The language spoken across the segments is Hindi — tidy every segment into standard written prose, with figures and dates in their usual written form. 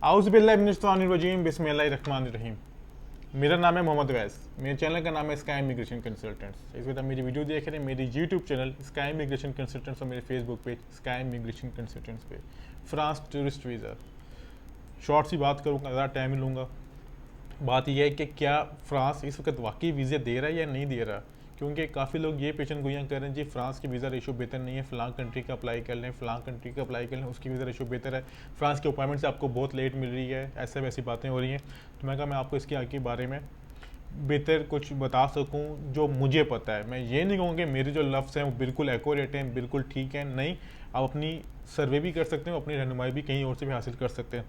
आउज़ुबिल्लाहिमिनश्शैतानिर्रजीम बिस्मिल्लाहिर्रहमानिर्रहीम। मेरा नाम है मोहम्मद वैस। मेरे चैनल का नाम है स्काई इमिग्रेशन कंसल्टेंट्स। इस वक्त आप मेरी वीडियो देख रहे हैं मेरी YouTube channel sky immigration consultants और मेरे Facebook page sky immigration consultants पे। फ्रांस टूरिस्ट वीज़ा, शॉर्ट सी बात करूँगा, ज़्यादा टाइम ही लूँगा। बात यह है कि क्या फ्रांस इस वक्त वाकई वीज़ा दे रहा है या नहीं दे रहा, क्योंकि काफ़ी लोग ये पेशन गोइयाँ कर रहे हैं जी फ्रांस की वीज़ा रेशो बेहतर नहीं है, फ़लाँ कंट्री का अप्लाई कर लें, फ़लाँ कंट्री का अप्लाई कर लें, उसकी वीज़ा रेशो बेहतर है, फ्रांस के अपॉइंटमेंट से आपको बहुत लेट मिल रही है, ऐसे वैसी बातें हो रही हैं। तो मैं कहा मैं आपको इसके आगे बारे में बेहतर कुछ बता सकूं जो मुझे पता है। मैं ये नहीं कहूँगा कि मेरे जो लफ्ज़ हैं वो बिल्कुल एक्यूरेट हैं, बिल्कुल ठीक हैं, नहीं। आप अपनी सर्वे भी कर सकते हो, अपनी रहनुमाई भी कहीं और से भी हासिल कर सकते हैं।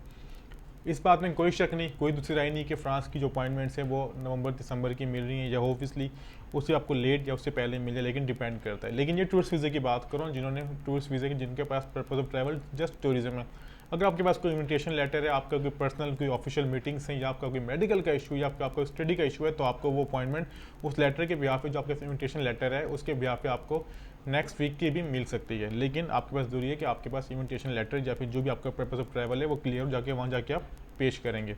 इस बात में कोई शक नहीं, कोई दूसरी राय नहीं कि फ्रांस की जो अपॉइंटमेंट्स हैं वो नवंबर दिसंबर की मिल रही हैं या ऑब्वियसली उससे आपको लेट या उससे पहले मिले, लेकिन डिपेंड करता है। लेकिन ये टूरिस्ट वीज़े की बात करो, जिन्होंने टूरिस्ट वीज़े की जिनके पास purpose of travel just tourism है। अगर आपके पास कोई इन्विटेशन लेटर है, आपका कोई पर्सनल कोई ऑफिशियल मीटिंग्स हैं या आपका कोई मेडिकल का इशू या आपका स्टडी का इशू है, तो आपको वो अपॉइंटमेंट उस लेटर के ब्याह पे, जो आपका इन्विटेशन लेटर है उसके ब्याह पे आपको नेक्स्ट वीक की भी मिल सकती है। लेकिन आपके पास जरूरी है कि आपके पास इन्विटेशन लेटर या फिर जो भी आपका पर्पज ऑफ ट्रैवल है वो क्लियर हो जाके वहाँ जाके आप पेश करेंगे।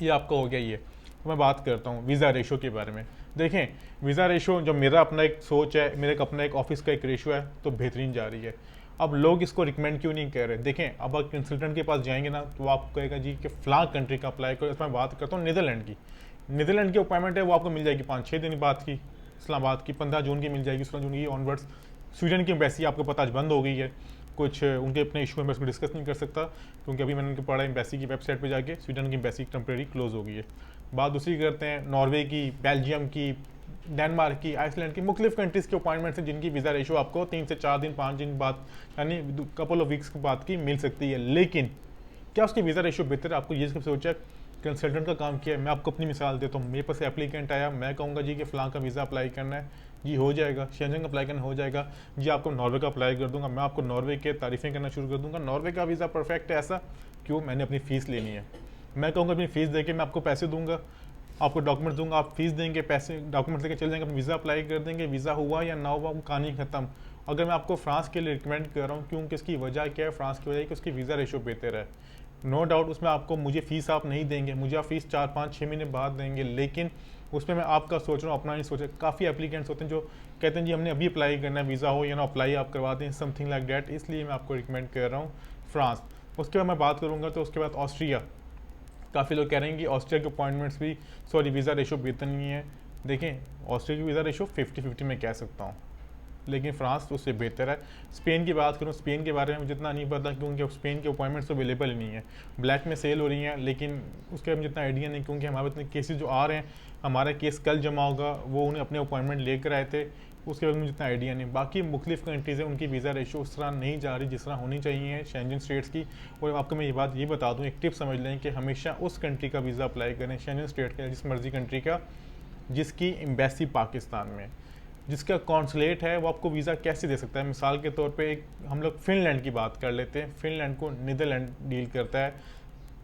ये आपका हो गया। ये तो मैं बात करता हूँ वीज़ा रेशो के बारे में। देखें, वीज़ा रेशो जो मेरा अपना एक सोच है, मेरे अपना एक ऑफिस का एक रेशो है, तो बेहतरीन जा रही है। अब लोग इसको रिकमेंड क्यों नहीं कर रहे? देखें, अब आप कंसल्टेंट के पास जाएंगे ना तो आपको कहेगा जी कि फ़लाँ कंट्री का अप्लाई करो। इसमें बात करता हूँ नीदरलैंड की। नीदरलैंड की अपॉइंटमेंट है वो आपको मिल जाएगी 5-6 दिन बाद की, इस्लामाबाद की 15 जून की मिल जाएगी, 16 जून की ऑनवर्ड्स। स्वीडन की एम्बेसी आपको पता आज बंद हो गई है, कुछ उनके अपने इशू में मैं इसको डिस्कस नहीं कर सकता, क्योंकि अभी मैंने उनके पढ़ा एम्बेसी की वेबसाइट पे जाके, स्वीडन की एम्बेसी टेम्प्रेरी क्लोज हो गई है। बात दूसरी करते हैं नॉर्वे की, बेल्जियम की, डेनमार्क की, आइसलैंड की, मुख्तलिफ कंट्रीज़ के अपॉइंटमेंट्स हैं जिनकी वीज़ा रेशो आपको 3 से 4 दिन 5 दिन बाद, यानी कपल ऑफ वीक्स के बाद की मिल सकती है। लेकिन क्या उसकी वीज़ा रेशो बेहतर है? आपको ये सब सोचा कंसल्टेंट का काम किया है। मैं आपको अपनी मिसाल देता हूँ, मेरे पास एप्लीकेंट आया, मैं कहूँगा जी कि फ़लाँ का वीज़ा अप्लाई करना है, जी हो जाएगा। शेंजन का अप्लाई करना हो जाएगा, जी आपको नॉर्वे का अप्लाई कर दूंगा। मैं आपको नॉर्वे के तारीफ़ें करना शुरू कर दूंगा, नॉर्वे का वीज़ा परफेक्ट है। ऐसा क्यों? मैंने अपनी फ़ीस लेनी है। मैं कहूँगा अपनी फ़ीस दे के मैं आपको पैसे दूंगा, आपको डॉक्यूमेंट दूंगा, आप फीस देंगे, पैसे डॉक्यूमेंट लेके चले जाएंगे, अपना वीज़ा अप्लाई कर देंगे, वीज़ा हुआ या ना हुआ कहानी खत्म। अगर मैं आपको फ्रांस के लिए रिकमेंड कर रहा हूँ, क्योंकि इसकी वजह क्या है? फ्रांस की वजह है कि उसकी वीज़ा रेशो बेहतर है। नो डाउट उसमें आपको, मुझे फ़ीस आप नहीं देंगे, मुझे आप फीस 4-5-6 महीने बाद देंगे, लेकिन उसमें मैं आपका सोच रहा हूँ, अपना नहीं सोच रहा। काफ़ी एप्लीकेंट्स होते हैं जो कहते हैं जी हमने अभी अप्लाई करना है, वीज़ा हो या ना अप्लाई आप करवा दें, समथिंग लाइक डैट। इसलिए मैं आपको रिकमेंड कर रहा हूँ फ्रांस। उसके बाद मैं बात करूँगा तो उसके बाद ऑस्ट्रिया। काफ़ी लोग कह रहे हैं कि ऑस्ट्रिया के अपॉइंटमेंट्स भी, सॉरी, वीज़ा रेशो बेहतर नहीं है। देखें, ऑस्ट्रिया की वीज़ा रेशो 50-50 में कह सकता हूँ, लेकिन फ्रांस उससे बेहतर है। स्पेन की बात करूँ, स्पेन के बारे में मुझे इतना नहीं पता, क्योंकि स्पेन के अपॉइंटमेंट्स तो अवेलेबल ही नहीं है, ब्लैक में सेल हो रही हैं, लेकिन उसके मुझे इतना आइडिया नहीं, क्योंकि हमारे इतने केसेस जो आ रहे हैं, हमारा केस कल जमा होगा, वो उन्हें अपने अपॉइंटमेंट लेकर आए थे, उसके बाद मुझे इतना आइडिया नहीं। बाकी मुख्तलिफ कंट्रीज़ हैं, उनकी वीज़ा रेशो उस तरह नहीं जा रही जिस तरह होनी चाहिए शेंजन स्टेट्स की। और आपको मैं ये बात ये बता दूँ, एक टिप समझ लें कि हमेशा उस कंट्री का वीज़ा अप्लाई करें, शेंजन स्टेट का, जिस मर्जी कंट्री का, जिसकी एम्बेसी पाकिस्तान में, जिसका कॉन्सुलेट है, वो आपको वीज़ा कैसे दे सकता है। मिसाल के तौर पे एक हम लोग फिनलैंड की बात कर लेते हैं, फिनलैंड को नीदरलैंड डील करता है,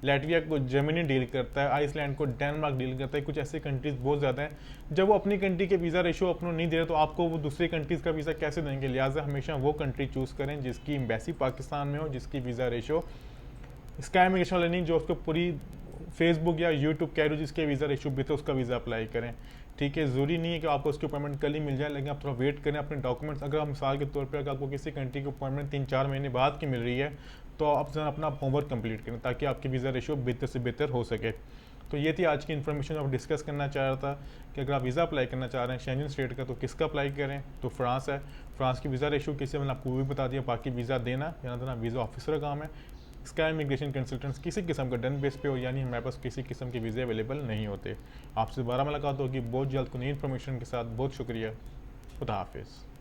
लैटविया को जर्मनी डील करता है, आइसलैंड को डेनमार्क डील करता है, कुछ ऐसी कंट्रीज़ बहुत ज़्यादा हैं। जब वो अपनी कंट्री के वीज़ा रेशो अपनों नहीं दे रहे, तो आपको वो दूसरी कंट्रीज़ का वीज़ा कैसे देंगे? लिहाजा हमेशा वो कंट्री चूज़ करें जिसकी एम्बेसी पाकिस्तान में हो, जिसकी वीज़ा रेशो स्काई इमिग्रेशन वाले नहीं, जो उसको पूरी फेसबुक या यूट्यूब कह रहे हो जिसके वीज़ा रेशो भी, तो उसका वीज़ा अप्लाई करें। ठीक है, ज़रूरी नहीं है कि आपको उसकी अपॉइंटमेंट कल ही मिल जाए, लेकिन आप थोड़ा वेट करें। अपने डॉक्यूमेंट्स, अगर आप मिसाल के तौर पे अगर आपको किसी कंट्री की अपॉइंटमेंट 3-4 महीने बाद की मिल रही है, तो आप जरा अपना होमवर्क कंप्लीट करें, ताकि आपकी वीज़ा रेशो बेहतर से बेहतर हो सके। तो ये थी आज की इन्फॉर्मेशन जो आप डिस्कस करना चाह रहा था, कि अगर आप वीज़ा अप्लाई करना चाह रहे हैं शेंजन स्टेट का, तो किसका अप्लाई करें? तो फ्रांस है। फ्रांस की वीज़ा रेशो किसी, मैंने आपको वो भी बता दिया। बाकी वीज़ा देना या ना देना वीज़ा ऑफिसर का काम है। स्काई इमिग्रेशन कंसल्टेंट्स किसी किस्म का डन बेस पे हो, यानी हमारे पास किसी किस्म के वीज़े अवेलेबल नहीं होते। आपसे दोबारा मुलाकात होगी बहुत जल्द को नई इन्फॉर्मेशन के साथ। बहुत शुक्रिया। खुदा हाफिज़।